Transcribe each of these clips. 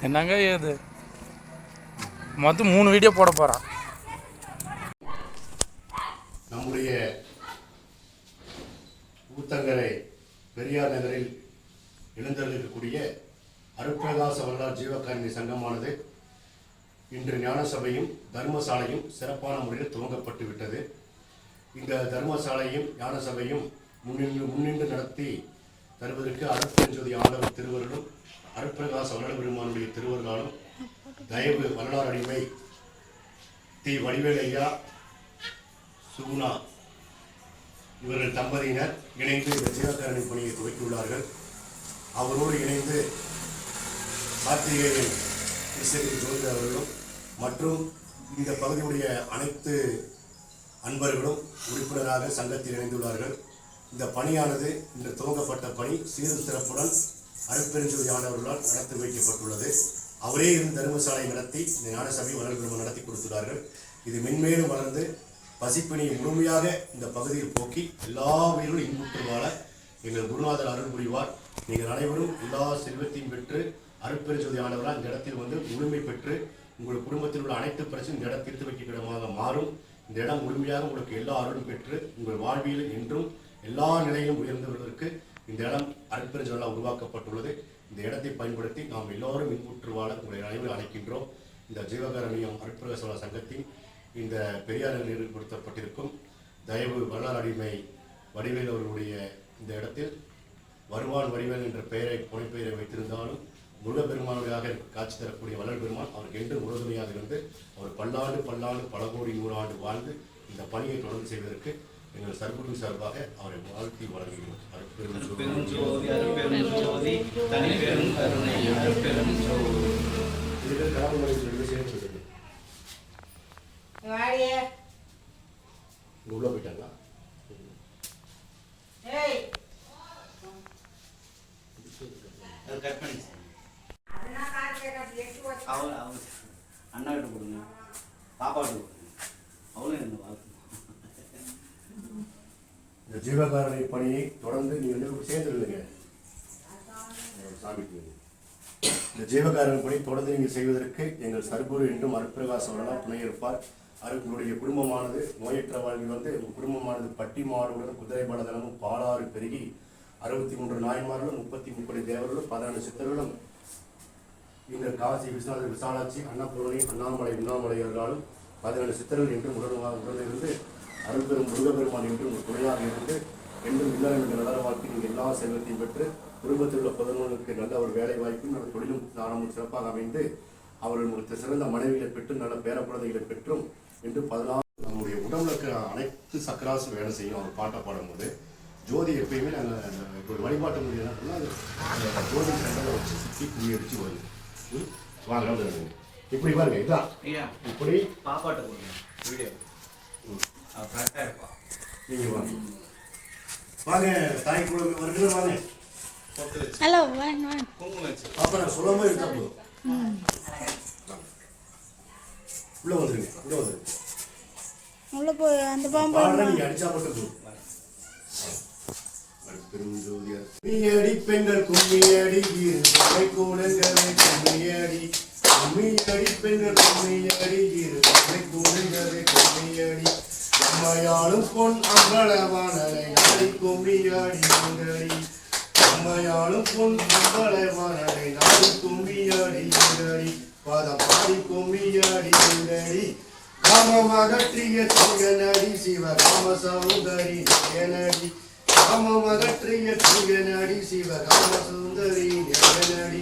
என்னங்க ஏது மொத்தம் 3 வீடியோ போட போகிறான். நம்முடைய ஊத்தங்கரை பெரியார் நகரில் எழுந்தருளிருக்கக்கூடிய அருட்பிரகாச வரலாறு ஜீவகாருண்ய சங்கமானது இன்று ஞானசபையும் தர்மசாலையும் சிறப்பான முறையில் துவங்கப்பட்டு விட்டது. இந்த தர்மசாலையும் ஞானசபையும் முன்னின்று நடத்தி தருவதற்கு அருட்பெருஞ்சோதி ஆண்டவர் திருவருளும் அருட்பிரகாச வரலாறு பெருமானுடைய திருவருளாலும் தயவு வரலாறு அடிமை தி வடிவேலையா சுகுணா இவர்கள் தம்பதியினர் இணைந்து இந்த ஜீவகாருண்ய பணியை துவக்கியுள்ளார்கள். அவரோடு இணைந்து கார்த்திகேயன் கிருஷ்ணகிரி ஜோதி அவர்களும் மற்றும் இந்த பகுதியுடைய அனைத்து அன்பர்களும் உறுப்பினராக சங்கத்தில் இணைந்துள்ளார்கள். இந்த பணியானது இன்று துவங்கப்பட்ட பணி சீரும் சிறப்புடன் அருட்பெருஞ்சோதி ஆண்டவர்களால் நடத்தி வைக்கப்பட்டுள்ளது. அவரே இருந்து தர்மசாலை நடத்தி இந்த ஞானசபை வளர்பிரமம் நடத்தி கொடுத்துள்ளார்கள். இது மென்மேலும் வளர்ந்து பசிப்பினியை முழுமையாக இந்த பகுதியில் போக்கி எல்லா உயிர்களும் இன்புற்று வாழ எங்கள் குருநாதர் அருள் புரிவார். நீங்கள் அனைவரும் எல்லா செல்வத்தையும் பெற்று அருட்பெருஞ்சோதி ஆண்டவரால் இந்த இடத்தில் வந்து முழுமை பெற்று உங்கள் குடும்பத்தில் உள்ள அனைத்து பிரச்சனையும் இந்த இடம் தீர்த்து வைக்க இடமாக மாறும். இந்த இடம் முழுமையாக உங்களுக்கு எல்லா அருளும் பெற்று உங்கள் வாழ்வியல் என்றும் எல்லா நிலையிலும் உயர்ந்து வருவதற்கு இந்த இடம் அருட்பெருஞ்சோதியால் உருவாக்கப்பட்டுள்ளது. இந்த இடத்தை பயன்படுத்தி நாம் எல்லோரும் இன்புற்று வாழ உங்களை அனைவரும் அழைக்கின்றோம். இந்த ஜீவகாருண்யம் அருட்பிரகாச சங்கத்தின் இந்த பெரியார் ஏற்படுத்தப்பட்டிருக்கும் தயவு வரலாறு அடிமை வடிவேல் அவர்களுடைய இந்த இடத்தில் வருவான் வடிவேல் என்ற பெயரை புனைப்பெயரை வைத்திருந்தாலும் முருகப்பெருமானுடைய காட்சி தரக்கூடிய வள்ளல் பெருமான் அவருக்கு என்று உறுதுணையாக இருந்து அவர் பல்லாண்டு பல கோடி 100 ஆண்டு வாழ்ந்து இந்த பணியை தொடர்ந்து செய்வதற்கு எங்கள் சர்க்குரு சார்பாக அவரை வாழ்த்தி வழங்குகிறோம். உள்ள போயிட்டாங்களா? அண்ணா கிட்ட கொடுங்க, பாப்பா கிட்ட கொடுங்க, அவளும் என்ன வாழ்க்கை. இந்த ஜீவகாரணி பணியை தொடர்ந்து நீங்கள் சேர்ந்துருங்க சாமிக்கு. இந்த ஜீவகாரணி பணி தொடர்ந்து நீங்கள் செய்வதற்கு எங்கள் சர்க்குரு என்றும் அருட்பிரகாச வரலாறு துணை இருப்பார். அவர்களுடைய குடும்பமானது நோயற்ற வாழ்வில் வந்து உங்கள் குடும்பமானது பட்டி மாடுடன் குதிரை பலதனமும் பாலாறு பெருகி 63 நாயன்மார்களும் 33 தேவர்களும் 14 சித்தர்களும் இந்த காசி விஸ்வநாதர் விசாலாட்சி அன்னபூரணி அண்ணாமலை உண்ணாமலையர்களாலும் 17 சித்தர்கள் என்றும் உடனிருந்து அருள்பெரும் முருகப்பெருமான் என்றும் உங்கள் துணையாக இருந்து என்றும் இல்லறம் என்ற நல்ல வாழ்க்கை நீங்கள் எல்லா செல்வத்தையும் பெற்று குடும்பத்தில் உள்ள 11 நல்ல ஒரு வேலை வாய்ப்பும் நல்ல தொழிலும் தானமும் சிறப்பாக அமைந்து அவர்கள் சிறந்த மனைவிகளை பெற்று நல்ல பேரக்குழந்தைகளை பெற்றும் என்று 14 நம்முடைய உடம்புல இருக்கிற அனைத்து சக்கராசும் வேலை செய்யும். அவர் பாட்டை பாடும்போது ஜோதி எப்பயுமே நாங்கள் இப்போ வழிபாட்டு முடியும் அது ஜோதி சண்டை வச்சு சுற்றி குழி அடிச்சு வருது. வாங்க இப்படி பாருங்க, இதுதான் இப்படி பாப்பாட்ட கொடுங்க வீடியோ நீங்க வாங்க வாங்க தாய் குழந்தை வருகிற வாங்க. ஹலோ வாங்க அப்ப நான் சொல்லாம இருக்கா போதும். உள்ள வந்துருங்க உள்ள போய் அந்த பாம்பு நீங்க அடிச்சா மட்டும் போதும். கும்மியடி பெண்கள் கும்மியடி கூடுங்கவே கும்மியடி கும்மியடி பெண்கள் கும்மியடி கூடுங்கவே கும்மியடி அம்மையாளும் பொன் அம்பளவானலை நாடி கும்மியாடி குங்கடி அம்மையாளும் பொன் அம்பளவானலை நாடி கும்மியாடி குங்கடி பாதம் பாடி கும்மியாடி குங்கடி காமமகற்றிய திங்கனடி சிவகாம சௌந்தரி நயனடி காமமகற்றிய திங்கனடி சிவகாம சுந்தரி நயனடி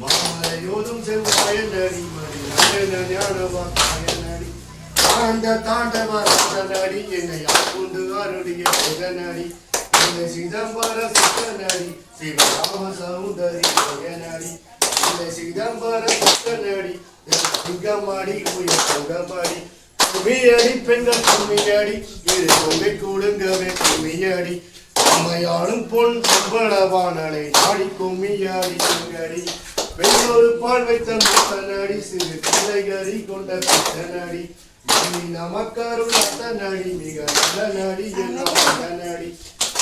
மாமலையோதும் செவ்வாயனடி மணி நயன ஞானவாயனடி ஆண்ட தாண்டவராசனடி என்னை ஆட்கொண்டு அருளிய சிவனடி இந்த சிதம்பர சித்தனடி சிவகாம சௌந்தரி நயனடி இந்த சிதம்பர சித்தனடி சிங்கமாடி உயர் சங்கமாடி கும்மியடி பெண்கள் கும்மியடி இரு கொங்கை கூடுங்கவே கும்மியடி அம்மையாளும் பொன் அம்பளவானலை நாடி கும்மியாடி குங்கடி வெள்ளொரு பால் வைத்த முத்தனடி சிறு பிள்ளைகரி கொண்ட பித்தனடி நமக்கருள் அத்தனடி மிக நல்ல நடி என்ன நடி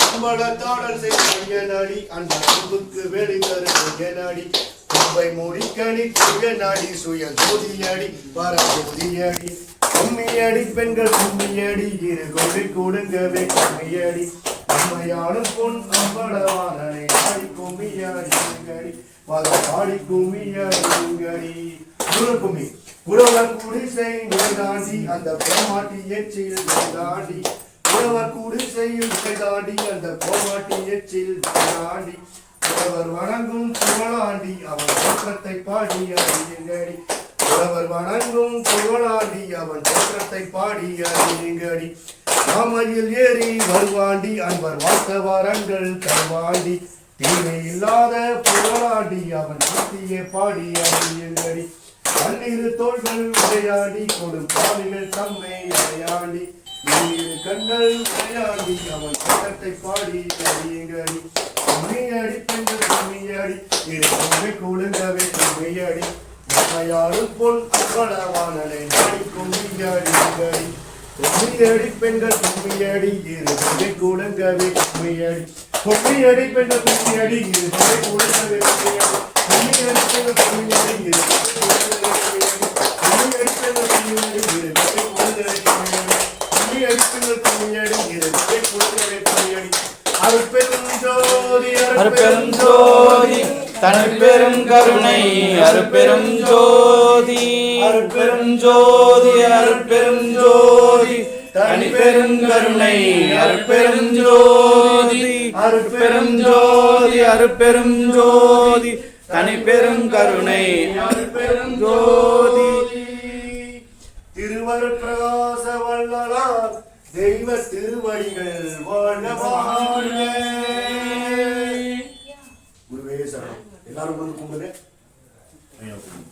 அம்பளத்தாடல் செய்ய நடி அந்த அன்புக்கு வெளி தரு நடி சபை முடிக்கணி சுய நாடி சுய ஜோதியடி பரஜோதியடி கும்மியடி பெண்கள் கும்மியடி இரு கொலை கொடுங்கவே கும்மியடி அம்மையாளும் பொன் அம்பளவானனை ஆடி கும்மியடி பல பாடி கும்மியடி கும்மி உழவர் குடிசை தாண்டி அந்த கோமாட்டி எச்சில் தாண்டி உழவர் குடிசையில் தாண்டி அந்த கோமாட்டி எச்சில் தாண்டி உழவர் வணங்கும் புகழாண்டி அவன் தோற்றத்தை பாடி அறியுங்கடி உழவர் வணங்கும் புகழாண்டி அவன் தோற்றத்தை பாடி அறியுங்கடி மாமையில் ஏறி வருவாண்டி அன்பர் வார்த்த வாரங்கள் தருவாண்டி தீமை இல்லாத புகழாண்டி அவன் சக்தியை பாடி அறியுங்கடி பன்னிரு தோள்கள் விளையாடி கொடும் பாவிகள் தம்மை விளையாடி நீரு கண்கள் விளையாடி அவன் சட்டத்தை பாடி அறியுங்கடி கும்மியடி பெண்கள் கும்மியடி இரு கொம்பை கூடுங்கவே கும்மியடி அம்மையாரும் பொன் அம்பளவானனை நாடி கும்மியடி கும்மியடி பெண்கள் கும்மியடி இரு கொம்பை கூடுங்கவே கும்மியடி கும்மியடி பெண்கள் கும்மியடி இரு கொம்பை கூடுங்கவே கும்மியடி கும்மியடி பெண்கள் கும்மியடி இரு அருட்பெரும் ஜோதி தனிப்பெரும் கருணை அருட்பெரும் ஜோதி அருட்பெரும் ஜோதி அருட்பெரும் ஜோதி தனிப்பெரும் கருணை அருட்பெரும் ஜோதி அருட்பெரும் ஜோதி அருட்பெரும் ஜோதி தனிப்பெரும் கருணை அருட்பெரும் ஜோதி திருவருட் பிரகாச வள்ளலார் தெய்வ திருவடிகள் வாழ்க வாழ்க. குருவே சரணம். எல்லாரும் வந்து கும்பிடுங்க. ஐயா கும்பிடுங்க.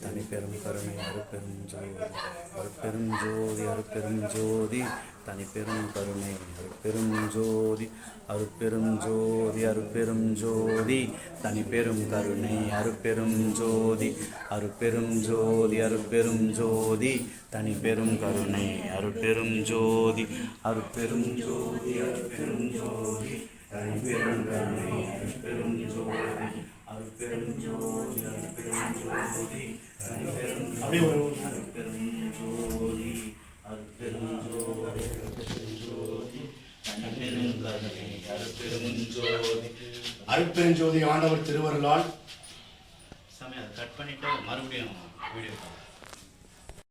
தனிப்பெரும் கருணை அருட்பெரும் ஜோதி அருட்பெரும் ஜோதி அருட்பெரும் ஜோதி தனிப்பெரும் கருணை அருட்பெரும் ஜோதி அருட்பெரும் ஜோதி அருட்பெரும் ஜோதி தனிப்பெரும் கருணை அருட்பெரும் ஜோதி அருட்பெரும் ஜோதி அருட்பெரும் ஜோதி தனிப்பெரும் கருணை அருட்பெரும் ஜோதி அருட்பெரும் ஜோதி அருட்பெரும் ஜோதி தனிப்பெரும் கருணை அருட்பெரும் ஜோதி அருட்பெரும் ஜோதி அருட்பெரும் ஜோதி தனிப்பெரும் அருட்பெரும் ஜோதி அருட்பெரும் ஜோதி அருட்பெரும் ஜோதி தனிப்பெரும் கருணை அருட்பெரும் ஜோதி. அருட்பெருஞ்சோதி ஆண்டவர் திருவருளால் சமயம் கட் பண்ணிட்டு மறுபடியும் வீடியோ